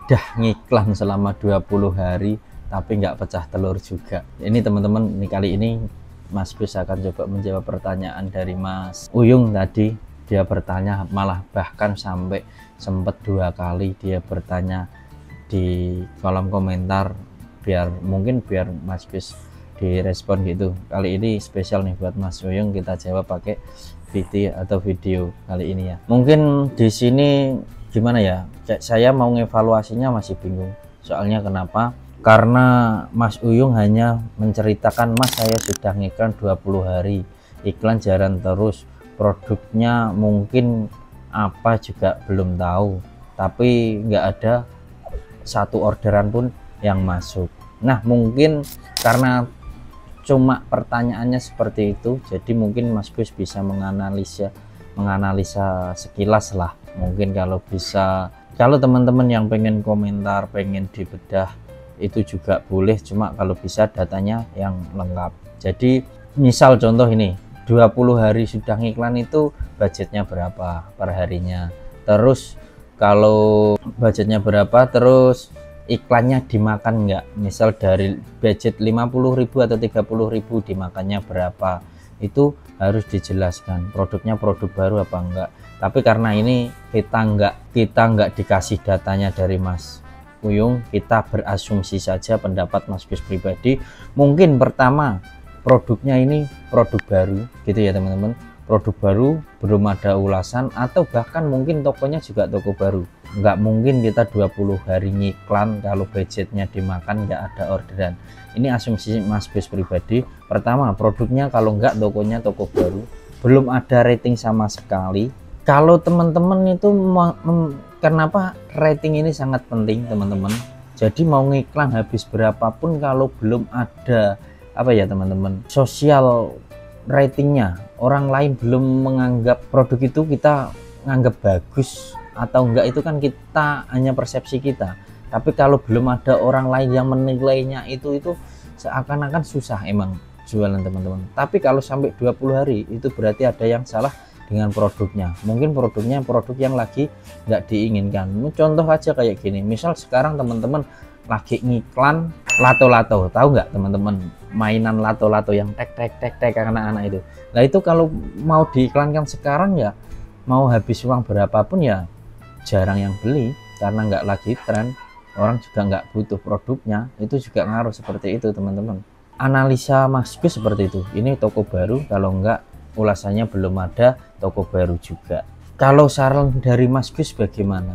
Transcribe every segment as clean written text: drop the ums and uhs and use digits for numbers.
sudah ngiklan selama 20 hari tapi nggak pecah telur juga. Ini teman-teman, nih kali ini Mas Gus akan coba menjawab pertanyaan dari Mas Uyung tadi. Dia bertanya, malah bahkan sampai sempat 2 kali dia bertanya di kolom komentar, biar Mas Gus direspon gitu. Kali ini spesial nih buat Mas Uyung, kita jawab pakai video kali ini ya. Mungkin di sini gimana ya, saya mau ngevaluasinya masih bingung. Soalnya kenapa? Karena Mas Uyung hanya menceritakan, Mas saya sudah ngiklan 20 hari, iklan jalan terus, produknya mungkin apa juga belum tahu, tapi nggak ada satu orderan pun yang masuk. Nah mungkin karena cuma pertanyaannya seperti itu, jadi mungkin Mas Gus bisa menganalisa sekilas lah. Mungkin kalau teman-teman yang pengen komentar, pengen dibedah, itu juga boleh, cuma kalau bisa datanya yang lengkap. Jadi misal contoh ini 20 hari sudah ngiklan, itu budgetnya berapa per harinya, terus kalau budgetnya berapa, terus iklannya dimakan enggak, misal dari budget 50.000 atau 30.000 dimakannya berapa, itu harus dijelaskan. Produknya produk baru apa enggak. Tapi karena ini kita enggak dikasih datanya dari Mas Uyung, kita berasumsi saja pendapat Mas Gus pribadi. Mungkin pertama produknya ini produk baru gitu ya teman-teman, produk baru, belum ada ulasan, atau bahkan mungkin tokonya juga toko baru. Nggak mungkin kita 20 hari ngiklan kalau budgetnya dimakan nggak ada orderan. Ini asumsi Mas Gus pribadi. Pertama, produknya kalau nggak tokonya toko baru, belum ada rating sama sekali. Kalau teman-teman itu kenapa rating ini sangat penting teman-teman, jadi mau ngiklan habis berapapun kalau belum ada teman-teman, sosial ratingnya, orang lain belum menganggap produk itu kita nganggap bagus atau enggak, itu kan kita hanya persepsi kita. Tapi kalau belum ada orang lain yang menilainya, itu seakan-akan susah emang jualan teman-teman. Tapi kalau sampai 20 hari itu berarti ada yang salah dengan produknya. Mungkin produknya produk yang lagi nggak diinginkan. Contoh aja kayak gini, misal sekarang teman-teman lagi ngiklan lato-lato, tahu nggak teman-teman, mainan lato-lato yang tek anak-anak itu. Nah itu kalau mau diiklankan sekarang ya, mau habis uang berapapun ya jarang yang beli, karena nggak lagi tren, orang juga nggak butuh produknya. Itu juga ngaruh seperti itu teman-teman. Analisa Mas Gus seperti itu, ini toko baru, kalau nggak ulasannya belum ada, toko baru juga. Kalau saran dari Mas Gus bagaimana?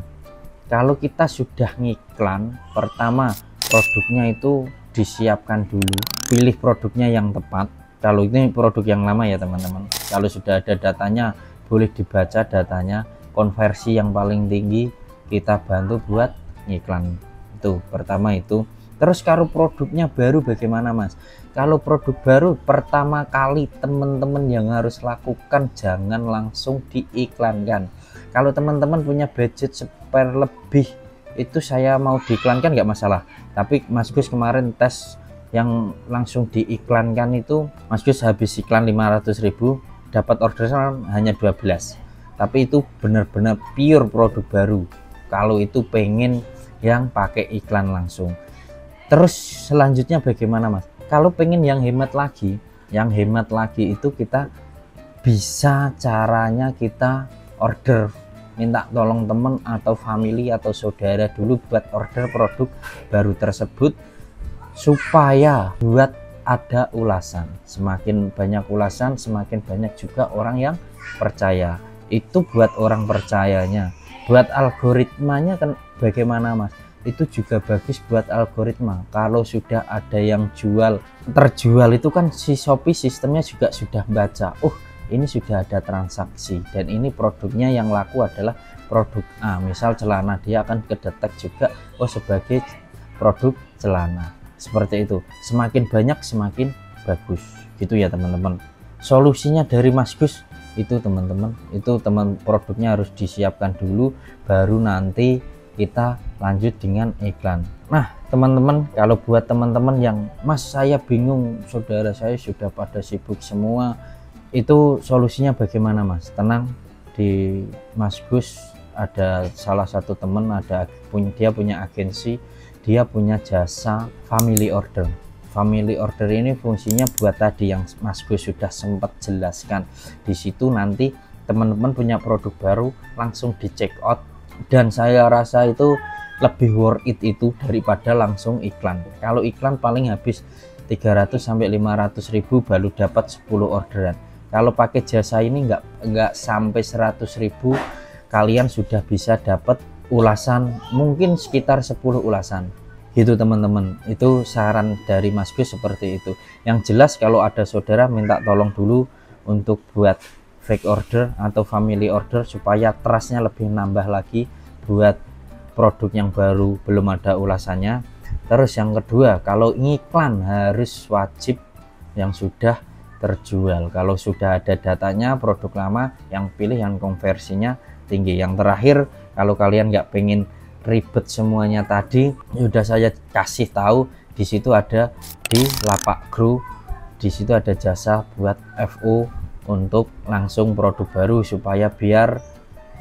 Kalau kita sudah ngiklan, pertama produknya itu disiapkan dulu, pilih produknya yang tepat. Kalau ini produk yang lama ya teman-teman, kalau sudah ada datanya boleh dibaca datanya, konversi yang paling tinggi kita bantu buat ngiklan. Itu pertama itu. Terus kalau produknya baru bagaimana Mas? Kalau produk baru, pertama kali teman-teman yang harus lakukan, jangan langsung diiklankan. Kalau teman-teman punya budget spare lebih, itu saya mau diiklankan nggak masalah. Tapi Mas Gus kemarin tes yang langsung diiklankan itu, Mas Gus habis iklan 500.000, dapat orderan hanya 12. Tapi itu benar-benar pure produk baru. Kalau itu pengen yang pakai iklan langsung. Terus selanjutnya bagaimana Mas? Kalau pengen yang hemat lagi itu kita bisa caranya kita order, minta tolong teman atau family atau saudara dulu buat order produk baru tersebut, supaya buat ada ulasan. Semakin banyak ulasan, semakin banyak juga orang yang percaya. Itu buat orang percayanya. Buat algoritmanya kan bagaimana Mas? Itu juga bagus buat algoritma. Kalau sudah ada yang terjual itu kan si Shopee sistemnya juga sudah baca, oh ini sudah ada transaksi dan ini produknya yang laku adalah produk A, misal celana, dia akan kedetek juga oh sebagai produk celana. Seperti itu, semakin banyak semakin bagus gitu ya teman-teman. Solusinya dari Mas Gus itu teman-teman, itu produknya harus disiapkan dulu, baru nanti kita lanjut dengan iklan. Nah teman-teman, kalau buat teman-teman yang Mas saya bingung, saudara saya sudah pada sibuk semua, itu solusinya bagaimana Mas? Tenang, di Mas Gus ada salah satu temen dia punya agensi, dia punya jasa family order. Family order ini fungsinya buat tadi yang Mas Gus sudah sempat jelaskan. Di situ nanti teman-teman punya produk baru langsung di check out, dan saya rasa itu lebih worth it itu daripada langsung iklan. Kalau iklan paling habis 300 sampai 500 ribu baru dapat 10 orderan. Kalau pakai jasa ini nggak sampai 100 ribu, kalian sudah bisa dapat ulasan mungkin sekitar 10 ulasan gitu teman-teman. Itu saran dari Mas Gus seperti itu. Yang jelas kalau ada saudara minta tolong dulu untuk buat fake order atau family order supaya trustnya lebih nambah lagi buat produk yang baru belum ada ulasannya. Terus yang kedua, kalau ngiklan harus wajib yang sudah terjual. Kalau sudah ada datanya produk lama, yang pilih yang konversinya tinggi. Yang terakhir, kalau kalian nggak pengen ribet semuanya tadi, udah saya kasih tahu di situ ada di Lapak Grow, di situ ada jasa buat FO untuk langsung produk baru supaya biar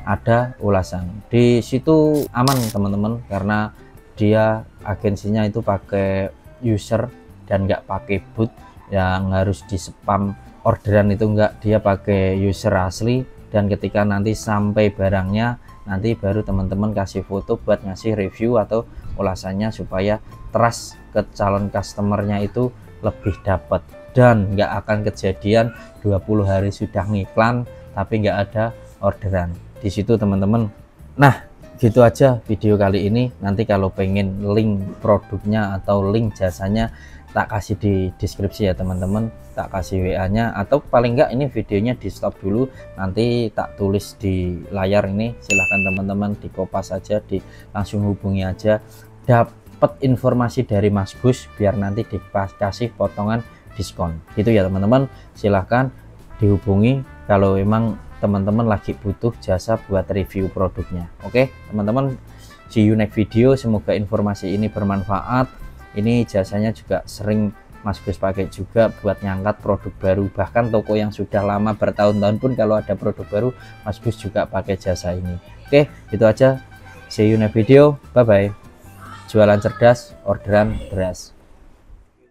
ada ulasan. Di situ aman teman-teman karena dia agensinya itu pakai user dan nggak pakai bot yang harus di spam orderan, itu enggak, dia pakai user asli. Dan ketika nanti sampai barangnya, nanti baru teman-teman kasih foto buat ngasih review atau ulasannya supaya trust ke calon customernya itu lebih dapat, dan nggak akan kejadian 20 hari sudah ngiklan tapi nggak ada orderan di situ teman-teman. Nah gitu aja video kali ini. Nanti kalau pengen link produknya atau link jasanya tak kasih di deskripsi ya teman-teman, tak kasih WA nya, atau paling enggak ini videonya di stop dulu, nanti tak tulis di layar ini. Silahkan teman-teman di kopas aja, langsung hubungi aja, dapat informasi dari Mas Gus biar nanti dikasih potongan diskon gitu ya teman-teman. Silahkan dihubungi kalau memang teman-teman lagi butuh jasa buat review produknya. Oke teman-teman, see you next video. Semoga informasi ini bermanfaat. Ini jasanya juga sering Mas Gus pakai juga buat ngangkat produk baru, bahkan toko yang sudah lama bertahun-tahun pun kalau ada produk baru Mas Gus juga pakai jasa ini. Oke itu aja, see you next video, bye bye. Jualan cerdas, orderan beras.